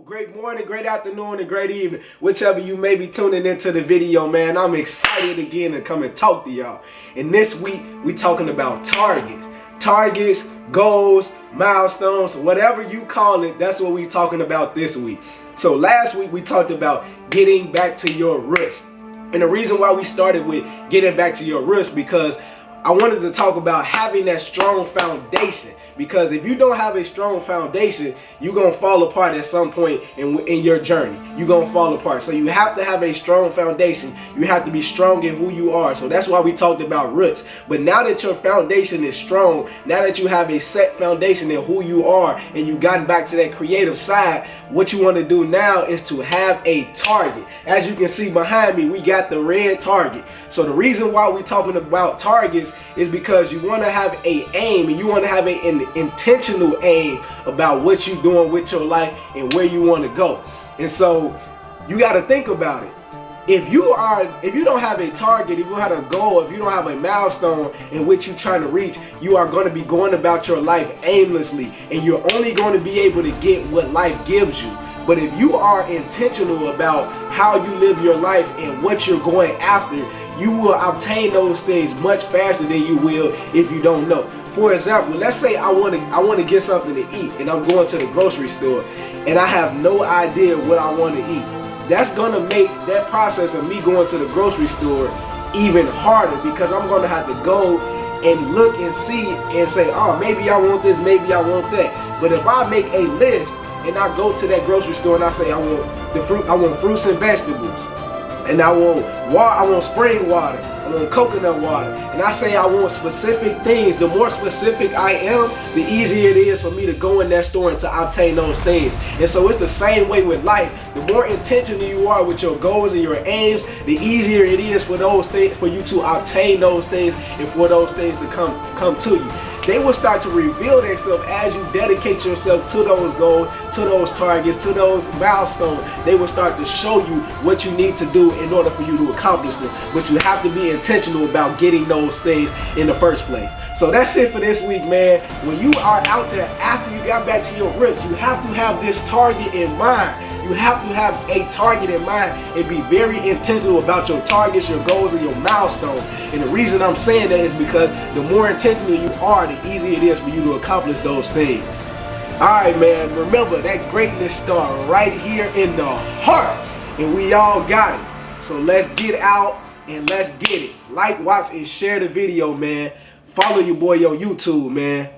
Great morning, great afternoon, and great evening, whichever you may be tuning into the video, man. I'm excited again to come and talk to y'all. And this week, we talking about targets, goals, milestones, whatever you call it, that's what we talking about this week. So last week, we talked about getting back to your roots. And the reason why we started with getting back to your roots, because I wanted to talk about having that strong foundation. Because if you don't have a strong foundation, you're going to fall apart at some point in your journey. You're going to fall apart. So you have to have a strong foundation. You have to be strong in who you are. So that's why we talked about roots. But now that your foundation is strong, now that you have a set foundation in who you are, and you've gotten back to that creative side, what you want to do now is to have a target. As you can see behind me, we got the red target. So the reason why we're talking about targets is because you want to have an aim, and you want to have an intentional aim about what you're doing with your life and where you want to go. And so you got to think about it. If you don't have a target, if you don't have a goal, if you don't have a milestone in which you're trying to reach, you are going to be going about your life aimlessly, and you're only going to be able to get what life gives you. But if you are intentional about how you live your life and what you're going after, you will obtain those things much faster than you will if you don't know. For example, let's say I want to get something to eat, and I'm going to the grocery store and I have no idea what I want to eat. That's going to make that process of me going to the grocery store even harder, because I'm going to have to go and look and see and say, oh, maybe I want this, maybe I want that. But if I make a list and I go to that grocery store and I say I want fruits and vegetables, and I want spring water, I want coconut water, and I say I want specific things, the more specific I am, the easier it is for me to go in that store and to obtain those things. And so it's the same way with life. The more intentional you are with your goals and your aims, the easier it is for those things, for you to obtain those things, and for those things to come to you. They will start to reveal themselves as you dedicate yourself to those goals, to those targets, to those milestones. They will start to show you what you need to do in order for you to accomplish them. But you have to be intentional about getting those things in the first place. So that's it for this week, man. When you are out there after you got back to your roots, you have to have this target in mind. You have to have a target in mind and be very intentional about your targets, your goals, and your milestones. And the reason I'm saying that is because the more intentional you are, the easier it is for you to accomplish those things. Alright, man, remember that greatness starts right here in the heart, and we all got it. So let's get out and let's get it. Like, watch, and share the video, man. Follow your boy on YouTube, man.